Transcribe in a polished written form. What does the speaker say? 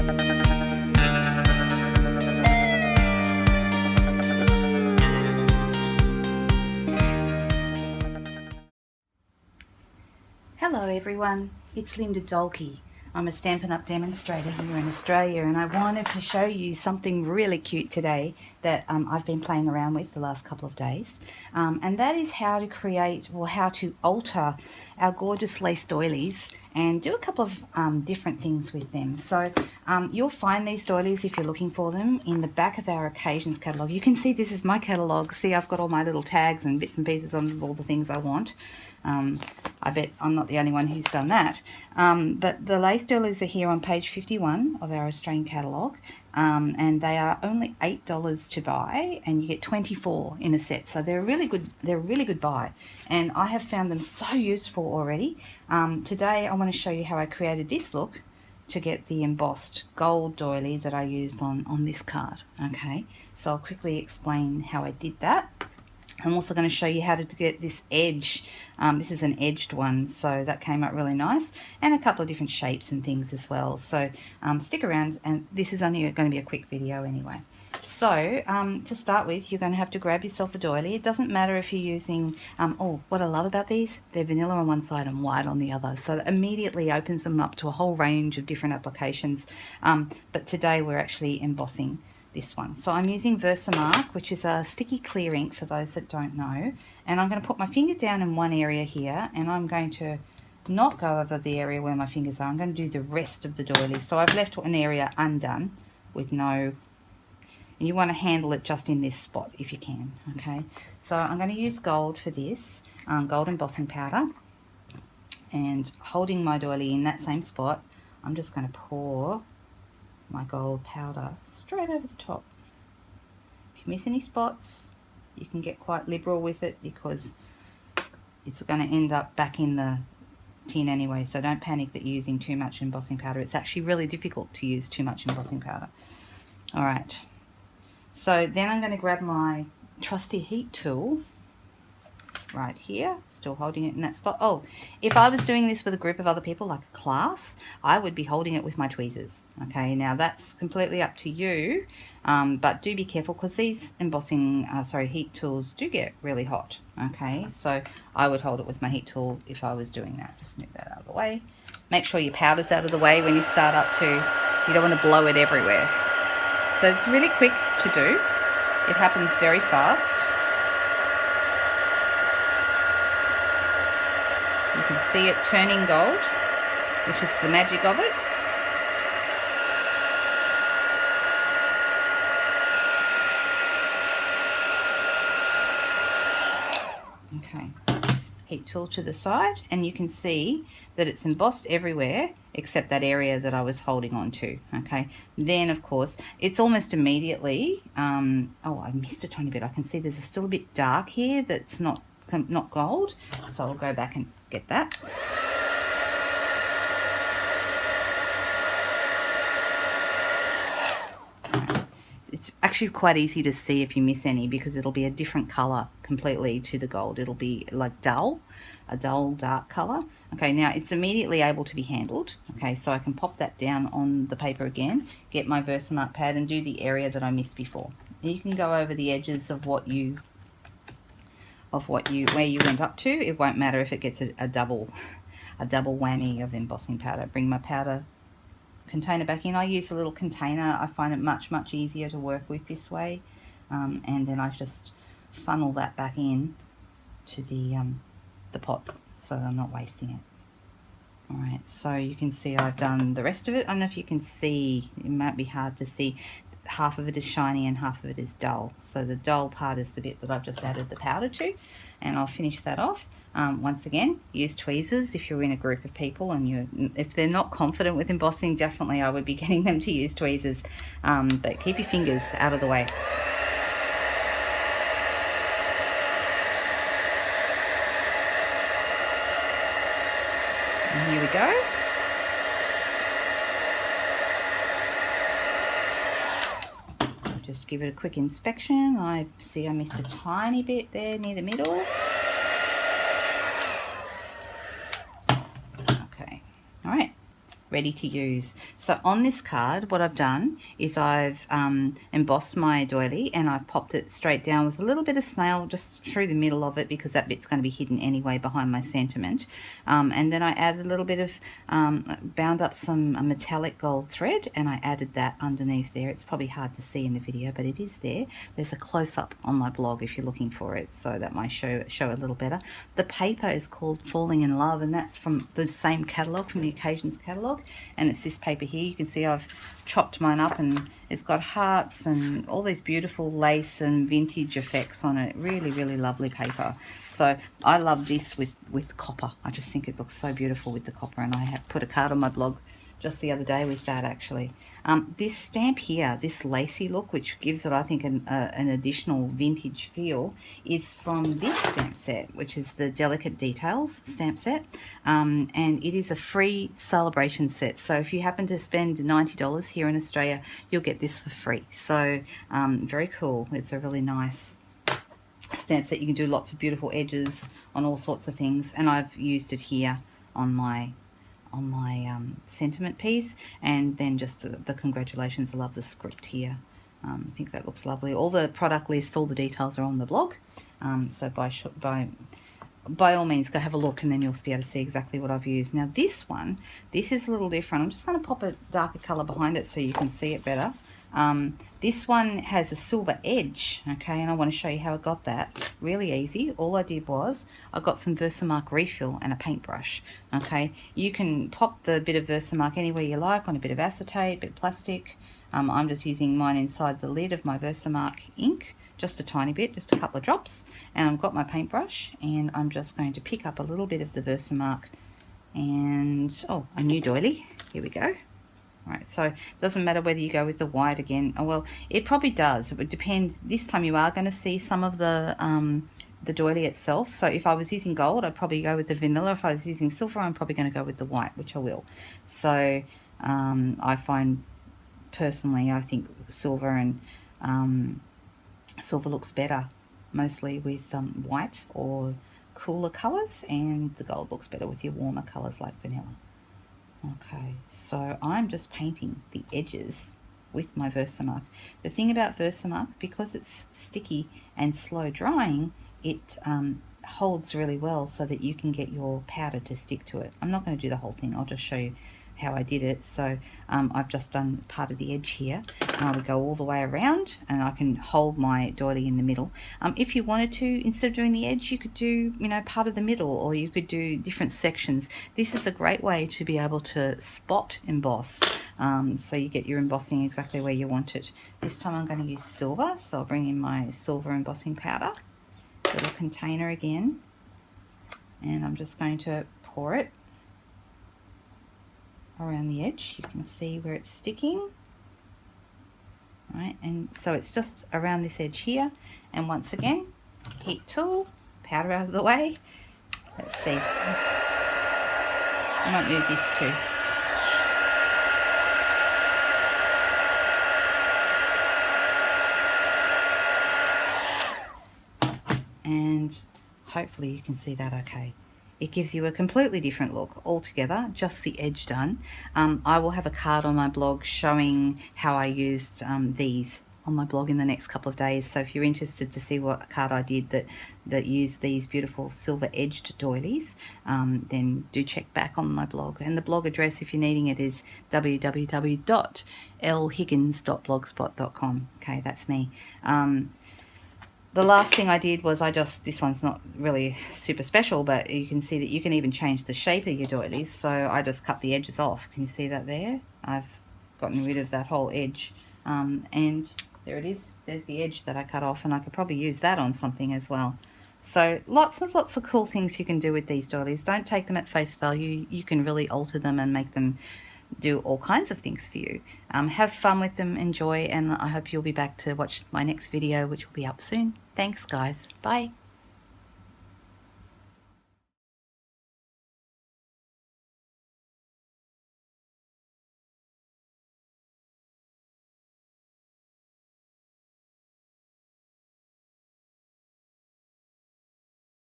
Hello everyone, it's Linda Dolke. I'm a Stampin' Up! Demonstrator here in Australia, and I wanted to show you something really cute today that I've been playing around with the last couple of days. And that is how to create, or how to alter our gorgeous lace doilies and do a couple of different things with them. So you'll find these doilies, if you're looking for them, in the back of our occasions catalogue. You can see this is my catalogue. See, I've got all my little tags and bits and pieces on all the things I want. I bet I'm not the only one who's done that. But the lace doilies are here on page 51 of our Australian catalogue, and they are only $8 to buy, and you get 24 in a set. So they're a really good buy, and I have found them so useful already. Today I want to show you how I created this look to get the embossed gold doily that I used on this card. Okay, so I'll quickly explain how I did that. I'm also going to show you how to get this edge. This is an edged one, so that came out really nice, and a couple of different shapes and things as well. So stick around, and this is only going to be a quick video anyway. So to start with, you're going to have to grab yourself a doily. It doesn't matter if you're using, oh, what I love about these, they're vanilla on one side and white on the other, so that immediately opens them up to a whole range of different applications. But today we're actually embossing this one. So I'm using Versamark, which is a sticky clear ink for those that don't know, and I'm going to put my finger down in one area here, and I'm going to not go over the area where my fingers are. I'm going to do the rest of the doily. So I've left an area undone with no, and you want to handle it just in this spot if you can. Okay, so I'm going to use gold for this, gold embossing powder, and holding my doily in that same spot, I'm just going to pour my gold powder straight over the top. If you miss any spots, you can get quite liberal with it, because it's going to end up back in the tin anyway, so don't panic that you're using too much embossing powder. It's actually really difficult to use too much embossing powder. Alright, so then I'm going to grab my trusty heat tool right here, still holding it in that spot. Oh, if I was doing this with a group of other people, like a class, I would be holding it with my tweezers. Okay, now that's completely up to you, but do be careful, because these embossing, heat tools do get really hot. Okay, so I would hold it with my heat tool if I was doing that. Just move that out of the way. Make sure your powder's out of the way when you start up to, you don't want to blow it everywhere. So it's really quick to do. It happens very fast. You can see it turning gold, which is the magic of it. Okay, heat tool to the side, and you can see that it's embossed everywhere except that area that I was holding on to. Okay, then of course it's almost immediately, oh, I missed a tiny bit. I can see there's still a bit dark here that's not gold, so I'll go back and get that. It's actually quite easy to see if you miss any, because it'll be a different color completely to the gold. It'll be like a dull dark color. Okay, now it's immediately able to be handled. Okay, so I can pop that down on the paper again, get my Versamark pad, and do the area that I missed before. And you can go over the edges of where you went up to. It won't matter if it gets a double whammy of embossing powder. Bring my powder container back in. I use a little container. I find it much easier to work with this way, and then I just funnel that back in to the pot, so I'm not wasting it. Alright, so you can see I've done the rest of it. I don't know if you can see, it might be hard to see. Half of it is shiny and half of it is dull. So the dull part is the bit that I've just added the powder to, and I'll finish that off. Once again, use tweezers if you're in a group of people, and if they're not confident with embossing, definitely I would be getting them to use tweezers, but keep your fingers out of the way. And here we go. Just give it a quick inspection. I see I missed a tiny bit there near the middle. Okay, all right, ready to use. So on this card, what I've done is I've embossed my doily, and I've popped it straight down with a little bit of snail just through the middle of it, because that bit's going to be hidden anyway behind my sentiment. And then I added a little bit of, bound up some metallic gold thread, and I added that underneath there. It's probably hard to see in the video, but it is there. There's a close-up on my blog if you're looking for it, so that might show a little better. The paper is called Falling in Love, and that's from the same catalogue, from the Occasions catalogue, and it's this paper here. You can see I've chopped mine up, and it's got hearts and all these beautiful lace and vintage effects on it. Really, really lovely paper. So I love this with copper. I just think it looks so beautiful with the copper, and I have put a card on my blog just the other day with that, actually. This stamp here, this lacy look, which gives it, I think, an additional vintage feel, is from this stamp set, which is the Delicate Details stamp set, and it is a free celebration set. So if you happen to spend $90 here in Australia, you'll get this for free. So very cool. It's a really nice stamp set. You can do lots of beautiful edges on all sorts of things, and I've used it here on my sentiment piece, and then just the congratulations. I love the script here. I think that looks lovely. All the product lists, all the details are on the blog, so by all means go have a look, and then you'll be able to see exactly what I've used. Now this is a little different. I'm just going to pop a darker color behind it so you can see it better. This one has a silver edge, okay, and I want to show you how I got that. Really easy. All I did was I got some Versamark refill and a paintbrush, okay. You can pop the bit of Versamark anywhere you like, on a bit of acetate, a bit of plastic. I'm just using mine inside the lid of my Versamark ink, just a tiny bit, just a couple of drops, and I've got my paintbrush, and I'm just going to pick up a little bit of the Versamark, and oh, a new doily. Here we go. Right, so it doesn't matter whether you go with the white again. Oh, well, it probably does. It depends. This time you are going to see some of the doily itself. So if I was using gold, I'd probably go with the vanilla. If I was using silver, I'm probably going to go with the white, which I will. So I find, personally, I think silver and silver looks better mostly with white or cooler colours, and the gold looks better with your warmer colours like vanilla. Okay, so I'm just painting the edges with my Versamark. The thing about Versamark, because it's sticky and slow drying, it holds really well so that you can get your powder to stick to it. I'm not going to do the whole thing. I'll just show you how I did it. So I've just done part of the edge here, and I would go all the way around, and I can hold my doily in the middle. If you wanted to, instead of doing the edge, you could do, you know, part of the middle, or you could do different sections. This is a great way to be able to spot emboss, so you get your embossing exactly where you want it. This time I'm going to use silver, so I'll bring in my silver embossing powder, little container again, and I'm just going to pour it around the edge. You can see where it's sticking, right? And so it's just around this edge here, and once again, heat tool, powder out of the way. Let's see, I might move this too. And hopefully you can see that okay. It gives you a completely different look altogether, just the edge done. I will have a card on my blog showing how I used these on my blog in the next couple of days. So if you're interested to see what card I did that used these beautiful silver edged doilies, then do check back on my blog. And the blog address, if you're needing it, is www.lhiggins.blogspot.com. Okay, that's me. The last thing I did was this one's not really super special, but you can see that you can even change the shape of your doilies. So I just cut the edges off. Can you see that there? I've gotten rid of that whole edge. And there it is. There's the edge that I cut off, and I could probably use that on something as well. So lots of cool things you can do with these doilies. Don't take them at face value. You can really alter them and make them do all kinds of things for you. Have fun with them, enjoy, and I hope you'll be back to watch my next video, which will be up soon. Thanks guys, bye.